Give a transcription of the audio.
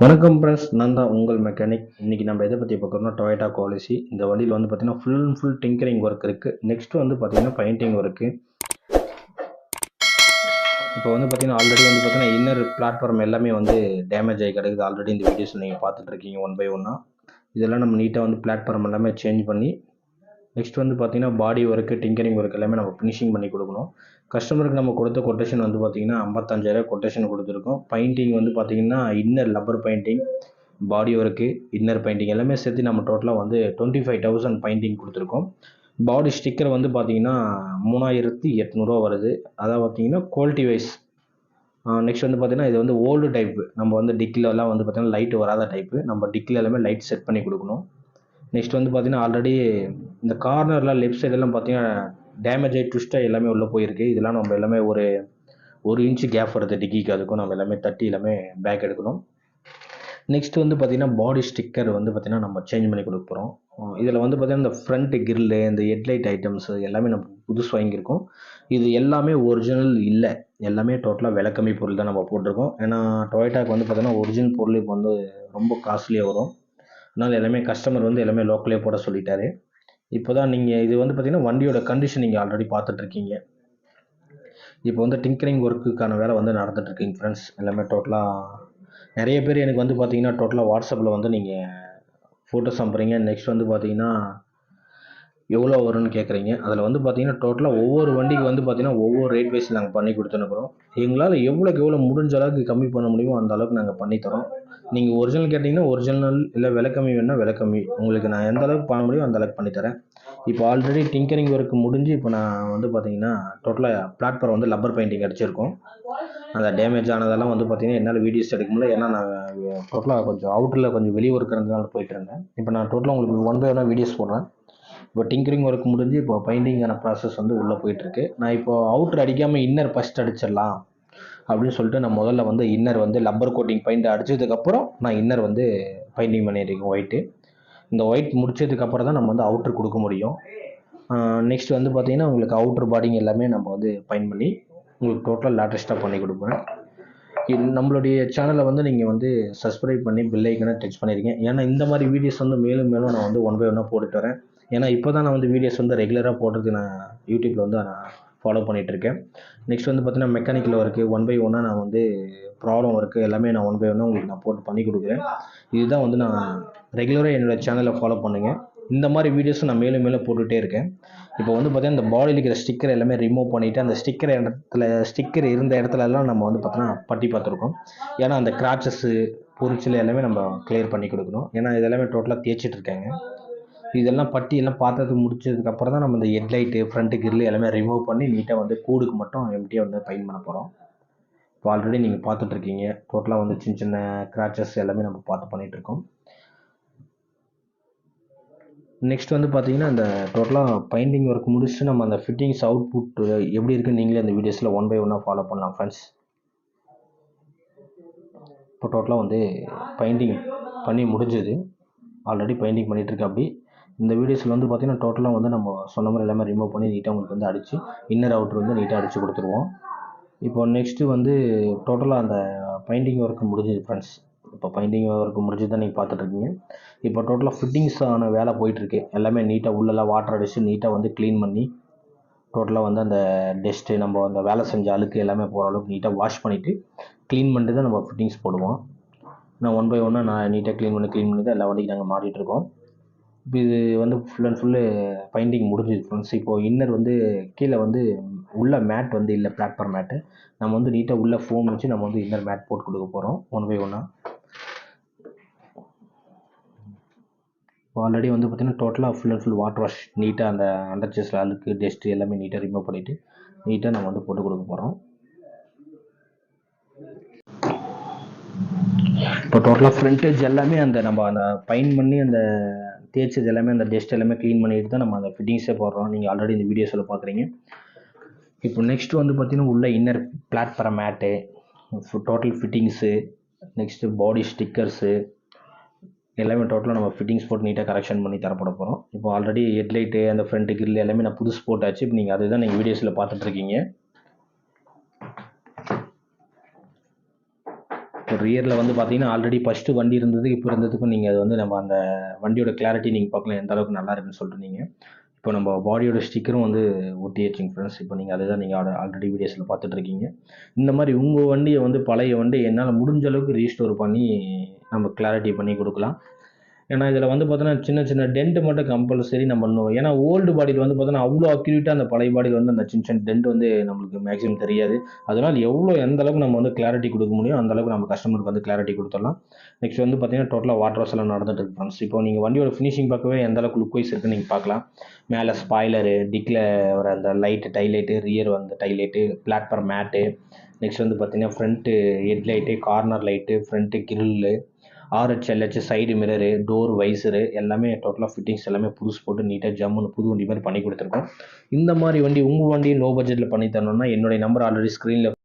வணக்கம் ஃப்ரெண்ட்ஸ், நான் தான் உங்கள் மெக்கானிக். இன்றைக்கி நம்ம எதை பற்றி பார்க்குறோம்னா டொயோட்டா கோலிசி. இந்த வண்டியில் வந்து பார்த்திங்கன்னா full and full tinkering work இருக்குது. நெக்ஸ்ட்டு வந்து பார்த்திங்கன்னா பெயிண்டிங் ஒர்க்கு. இப்போ வந்து பார்த்திங்கன்னா ஆல்ரெடி வந்து பார்த்திங்கன்னா இன்னர் பிளாட்ஃபார்ம் எல்லாமே வந்து டேமேஜ் ஆகி கிடக்குது. ஆல்ரெடி இந்த வீடியோஸ் நீங்கள் பார்த்துட்ருக்கீங்க ஒன் பை ஒன்னாக. இதெல்லாம் நம்ம நீட்டாக வந்து பிளாட்ஃபார்ம் எல்லாமே சேஞ்ச் பண்ணி நெக்ஸ்ட் வந்து பார்த்திங்கன்னா பாடி ஒர்க்கு, டிங்கரிங் ஒர்க் எல்லாமே நம்ம ஃபினிஷிங் பண்ணி கொடுக்கணும். கஸ்டமருக்கு நம்ம கொடுத்த கொட்டேஷன் வந்து பார்த்திங்கன்னா 55,000 கொட்டேஷன் கொடுத்துருக்கோம். பெயிண்டிங் வந்து பார்த்திங்கன்னா இன்னர் லப்பர் பெயிண்டிங், பாடி ஒர்க்கு, இன்னர் பெயிண்டிங் எல்லாமே சேர்த்து நம்ம டோட்டலாக வந்து 25,000 பெயிண்டிங் கொடுத்துருக்கோம். பாடி ஸ்டிக்கர் வந்து பார்த்திங்கன்னா 3,800 வருது. அதாவது பார்த்திங்கன்னா குவாலிட்டி வைஸ். நெக்ஸ்ட் வந்து பார்த்திங்கன்னா இது வந்து ஓல்டு டைப்பு. நம்ம வந்து டிக்கிலலாம் வந்து பார்த்திங்கன்னா லைட்டு வராத டைப்பு. நம்ம டிக்கில் எல்லாமே லைட் செட் பண்ணி கொடுக்கணும். நெக்ஸ்ட் வந்து பார்த்திங்கன்னா ஆல்ரெடி இந்த கார்னரில் லெஃப்ட் சைடெல்லாம் பார்த்திங்கன்னா டேமேஜ் ஆகி ட்விஸ்ட்டாக எல்லாமே உள்ளே போயிருக்கு. இதெல்லாம் நம்ம எல்லாமே ஒரு இன்ச்சு கேப் வருது டிக்கிக்கு, அதுக்கும் நம்ம எல்லாமே தட்டி எல்லாமே பேக் எடுக்கணும். நெக்ஸ்ட் வந்து பார்த்திங்கன்னா பாடி ஸ்டிக்கர் வந்து பார்த்திங்கன்னா நம்ம சேஞ்ச் பண்ணி கொடுக்க போகிறோம். இதில் வந்து பார்த்திங்கன்னா இந்த ஃப்ரண்ட்டு கிரில்லு, இந்த ஹெட்லைட் ஐட்டம்ஸு எல்லாமே நம்ம புதுசு வாங்கியிருக்கோம். இது எல்லாமே ஒரிஜினல் இல்லை, எல்லாமே டோட்டலாக விலை கம்மி பொருள் தான் நம்ம போட்டிருக்கோம். ஏன்னா டொயோட்டாக்கு வந்து பார்த்திங்கன்னா ஒரிஜினல் பொருள் இப்போ வந்து ரொம்ப காஸ்ட்லியாக வரும். அதனால் எல்லாமே கஸ்டமர் வந்து எல்லாமே லோக்கலே போட சொல்லிட்டாரு. இப்போ தான் நீங்கள் இது வந்து பார்த்திங்கன்னா வண்டியோட கண்டிஷன் நீங்கள் ஆல்ரெடி பார்த்துட்ருக்கீங்க. இப்போ வந்து டிங்கரிங் ஒர்க்குக்கான வேலை வந்து நடந்துகிட்ருக்கீங்க ஃப்ரெண்ட்ஸ். எல்லாமே டோட்டலாக நிறைய பேர் எனக்கு வந்து பார்த்திங்கன்னா டோட்டலாக வாட்ஸ்அப்பில் வந்து நீங்கள் ஃபோட்டோஸ் அனுப்புகிறீங்க. நெக்ஸ்ட் வந்து பார்த்திங்கன்னா எவ்வளோ வரும்னு கேட்குறீங்க. அதில் வந்து பார்த்திங்கன்னா டோட்டலாக ஒவ்வொரு வண்டிக்கு வந்து பார்த்திங்கன்னா ஒவ்வொரு ரேட் வைஸ் நாங்கள் பண்ணி கொடுத்துனுக்குறோம். எங்களால் எவ்வளோக்கு எவ்வளோ முடிஞ்ச அளவுக்கு கம்மி பண்ண முடியுமோ அந்த அளவுக்கு நாங்கள் பண்ணித்தரோம். நீங்கள் ஒரிஜினல் கேட்டிங்கன்னா ஒரிஜினல், இல்லை விலை கம்மி வேணுன்னா விலை கம்மி. உங்களுக்கு நான் எந்த அளவுக்கு பண்ண முடியும் அந்த அளவுக்கு பண்ணித்தரேன். இப்போ ஆல்ரெடி டிங்கரிங் ஒர்க் முடிஞ்சு இப்போ நான் வந்து பார்த்திங்கன்னா டோட்டலாக பிளாட்ஃபார்ம் வந்து லப்பர் பெயிண்டிங் அடிச்சிருக்கோம். அந்த டேமேஜ் ஆனதெல்லாம் வந்து பார்த்திங்கன்னா என்னால் வீடியோஸ் எடுக்க முடியல. ஏன்னா நான் டோட்டலாக கொஞ்சம் அவுட்டரில் கொஞ்சம் வெளியே ஒர்க் இருந்ததுனால போயிட்டு இருந்தேன். இப்போ நான் டோட்டலாக உங்களுக்கு ஒன் பை ஒன்னாக வீடியோஸ் போடுறேன். இப்போ டிங்கரிங் ஒர்க் முடிஞ்சு இப்போ பெயிண்டிங்கான ப்ராசஸ் வந்து உள்ளே போயிட்டுருக்கு. நான் இப்போது அவுட்ரு அடிக்காமல் இன்னர் ஃபஸ்ட் அடிச்சிடலாம் அப்படின்னு சொல்லிட்டு நான் முதல்ல வந்து இன்னர் வந்து லப்பர் கோட்டிங் பெயிண்ட் அடித்ததுக்கப்புறம் நான் இன்னர் வந்து பெயிண்டிங் பண்ணியிருக்கேன் ஒயிட்டு. இந்த ஒயிட் முடிச்சதுக்கப்புறம் தான் நம்ம வந்து அவுட்ரு கொடுக்க முடியும். நெக்ஸ்ட் வந்து பார்த்திங்கன்னா உங்களுக்கு அவுட்ரு பாடிங் எல்லாமே நம்ம வந்து பெயிண்ட் பண்ணி உங்களுக்கு டோட்டலாக லேட்டஸ்ட்டாக பண்ணி கொடுப்பேன். நம்மளுடைய சேனலை வந்து நீங்கள் வந்து சப்ஸ்கிரைப் பண்ணி பெல் ஐக்கனை டச் பண்ணியிருக்கேன். ஏன்னா இந்த மாதிரி வீடியோஸ் வந்து மேலும் மேலும் நான் வந்து ஒன் பை ஒன்னாக போட்டுட்டு வரேன். ஏன்னா இப்போ தான் நான் வந்து வீடியோஸ் வந்து ரெகுலராக போடுறது நான் யூடியூப்பில் வந்து நான் ஃபாலோ பண்ணிகிட்ருக்கேன். நெக்ஸ்ட் வந்து பார்த்திங்கன்னா மெக்கானிக்கல் ஒர்க்கு ஒன் பை ஒன்னாக நான் வந்து ப்ராப்ளம் ஒர்க்கு எல்லாமே நான் ஒன் பை ஒன்னாக உங்களுக்கு நான் போட்டு பண்ணி கொடுக்குறேன். இதுதான் வந்து நான் ரெகுலராக என்னோடய சேனலை ஃபாலோ பண்ணுங்கள். இந்த மாதிரி வீடியோஸும் நான் மேலும் மேலும் போட்டுகிட்டே இருக்கேன். இப்போ வந்து பார்த்திங்கன்னா இந்த பாடியில் இருக்கிற ஸ்டிக்கர் எல்லாமே ரிமூவ் பண்ணிவிட்டு அந்த ஸ்டிக்கர் இருந்த இடத்துலலாம் நம்ம வந்து பார்த்தோன்னா பட்டி பார்த்துருக்கோம். ஏன்னா அந்த கிராச்சஸ்ஸு பொரிச்சல் எல்லாமே நம்ம கிளியர் பண்ணி கொடுக்கணும். ஏன்னா இதெல்லாமே டோட்டலாக தேய்ச்சிட்டு இருக்காங்க. இதெல்லாம் பட்டி எல்லாம் பார்த்தது முடிச்சதுக்கப்புறம் தான் நம்ம இந்த ஹெட்லைட்டு, ஃப்ரண்ட்டு கிரில் எல்லாமே ரிமூவ் பண்ணி நீட்டாக வந்து கூடுக்கு மட்டும் எம்டியாக வந்து பெயிண்ட் பண்ண போகிறோம். இப்போ ஆல்ரெடி நீங்கள் பார்த்துட்ருக்கீங்க. டோட்டலாக வந்து சின்ன சின்ன கிராச்சஸ் எல்லாமே நம்ம பார்த்து பண்ணிகிட்ருக்கோம். நெக்ஸ்ட் வந்து பார்த்திங்கன்னா இந்த டோட்டலாக பெயிண்டிங் ஒர்க் முடிச்சுட்டு நம்ம அந்த ஃபிட்டிங்ஸ் அவுட்புட் எப்படி இருக்குன்னு நீங்களே அந்த வீடியோஸில் ஒன் பை ஒன்னாக ஃபாலோ பண்ணலாம் ஃப்ரெண்ட்ஸ். இப்போ டோட்டலாக வந்து பெயிண்டிங் பண்ணி முடிஞ்சது. ஆல்ரெடி பெயிண்டிங் பண்ணிகிட்ருக்கு. அப்படி இந்த வீடியோஸில் வந்து பார்த்திங்கன்னா டோட்டலாக வந்து நம்ம சொன்ன மாதிரி எல்லாமே ரிமூவ் பண்ணி நீட்டாக உங்களுக்கு வந்து அடித்து இன்னர் அவுட்ரு வந்து நீட்டாக அடித்து கொடுத்துருவோம். இப்போ நெக்ஸ்ட்டு வந்து டோட்டலாக அந்த பெயிண்டிங் ஒர்க் முடிஞ்சது ஃப்ரெண்ட்ஸ். இப்போ பெயிண்டிங் ஒர்க் முடிஞ்சு தான் நீங்கள் பார்த்துட்ருக்கீங்க. இப்போ டோட்டலாக ஃபிட்டிங்ஸான வேலை போயிட்டுருக்கு. எல்லாமே நீட்டாக உள்ளெல்லாம் வாட்டர் அடித்து நீட்டாக வந்து க்ளீன் பண்ணி டோட்டலாக வந்து அந்த டஸ்ட்டு நம்ம அந்த வேலை செஞ்ச அழுக்கு எல்லாமே போகிற அளவுக்கு நீட்டாக வாஷ் பண்ணிவிட்டு க்ளீன் பண்ணிட்டு தான் நம்ம ஃபிட்டிங்ஸ் போடுவோம். நான் ஒன் பை ஒன்னாக நான் நீட்டாக க்ளீன் பண்ணி தான் எல்லா வண்டிக்கும் நாங்கள் மாட்டிகிட்ருக்கோம். இப்போ இது வந்து ஃபுல் அண்ட் ஃபுல்லு பெயிண்டிங் முடிஞ்சுது ஃப்ரெண்ட்ஸ். இப்போது இன்னர் வந்து கீழே வந்து உள்ள மேட் வந்து இல்லை, பிளாட்ஃபார்ம் மேட்டு. நம்ம வந்து நீட்டாக உள்ள ஃபோம் வச்சு நம்ம வந்து இன்னர் மேட் போட்டு கொடுக்க போகிறோம் ஒன் பை ஒன்னாக. ஆல்ரெடி வந்து பார்த்திங்கன்னா டோட்டலாக full and full water wash நீட்டாக அந்த அண்டர் சேஸில் அழுக்கு டஸ்ட்டு எல்லாமே நீட்டாக ரிமூவ் பண்ணிவிட்டு நீட்டாக நம்ம வந்து போட்டு கொடுக்க போகிறோம். இப்போ டோட்டலாக ஃப்ரண்டேஜ் எல்லாமே அந்த நம்ம அந்த பெயிண்ட் பண்ணி அந்த தேய்ச்சது எல்லாமே அந்த டஸ்ட் எல்லாமே க்ளீன் பண்ணிட்டு தான் நம்ம அந்த ஃபிட்டிங்ஸே போடுறோம். நீங்கள் ஆல்ரெடி இந்த வீடியோஸில் பார்க்குறீங்க. இப்போ நெக்ஸ்ட்டு வந்து பார்த்திங்கன்னா உள்ள inner platform mat, total fittings, next body stickers எல்லாமே டோட்டலாக நம்ம ஃபிட்டிங்ஸ் போட்டு நீட்டாக கரெக்ஷன் பண்ணி தரப்பட போகிறோம். இப்போ ஆல்ரெடி ஹெட்லைட்டு அந்த ஃப்ரண்ட்டு கிரில் எல்லாமே நான் புதுசு போட்டாச்சு. இப்போ நீங்கள் அதுதான் நீங்கள் வீடியோஸில் பார்த்துட்ருக்கீங்க. இப்போ ரியரில் வந்து பார்த்தீங்கன்னா ஆல்ரெடி ஃபஸ்ட்டு வண்டி இருந்தது, இப்போ இருந்ததுக்கும் நீங்கள் அது வந்து நம்ம அந்த வண்டியோட கிளாரிட்டி நீங்கள் பார்க்கலாம் எந்த அளவுக்கு நல்லா இருக்குன்னு சொல்லிட்டு நீங்கள். இப்போ நம்ம பாடியோட ஸ்டிக்கரும் வந்து ஒட்டியாச்சுங்க ஃப்ரெண்ட்ஸ். இப்போ நீங்கள் அதை தான் நீங்கள் ஆல்ரெடி வீடியோஸில் பார்த்துட்ருக்கீங்க. இந்த மாதிரி உங்கள் வண்டியை வந்து பழைய வண்டி என்னால் முடிஞ்ச அளவுக்கு ரீஸ்டோர் பண்ணி நம்ம கிளாரிட்டி பண்ணி கொடுக்கலாம். ஏன்னா இதில் வந்து பார்த்தோன்னா சின்ன சின்ன டென்ட் மட்டும் கம்பல்சரி நம்ம பண்ணணும். ஏன்னா ஓல்டு பாடியில் வந்து பார்த்தோன்னா அவ்வளோ அக்யூரேட்டாக அந்த பழைய பாடியில் வந்து அந்த சின்ன சின்ன டென்ட் வந்து நம்மளுக்கு மேக்ஸிமம் தெரியாது. அதனால் எந்த அளவுக்கு நம்ம வந்து கிளாரிட்டி கொடுக்க முடியும் அந்த அளவுக்கு நம்ம கஸ்டமருக்கு வந்து கிளாரிட்டி கொடுத்துடலாம். நெக்ஸ்ட் வந்து பார்த்தீங்கன்னா டோட்டலாக வாட்டர் வாஷ் எல்லாம் நடந்துட்டு இருக்கு ஃப்ரெண்ட்ஸ். இப்போ நீங்கள் வண்டியோட ஃபினிஷிங் பார்க்கவே எந்த அளவுக்கு லுக் வைஸ் இருக்குன்னு நீங்கள் பார்க்கலாம். மேலே ஸ்பாய்லரு, டிக்கில் வர அந்த லைட்டு, டைலைட்டு, ரியர் வந்து டைலைட்டு, பிளாட்ஃபார்ம் மேட்டு, நெக்ஸ்ட் வந்து பார்த்தீங்கன்னா front headlight, corner light, front grill, RH, LH, side mirror, door visor எல்லாமே டோட்டலாக ஃபிட்டிங்ஸ் எல்லாமே புதுசு போட்டு நீட்டாக ஜம்முன்னு புது வண்டி மாதிரி பண்ணி கொடுத்துருக்கோம். இந்த மாதிரி வண்டி உங்கள் வண்டி லோ பட்ஜெட்டில் பண்ணி தரணும்னா என்னுடைய நம்பர் ஆல்ரெடி ஸ்க்ரீனில்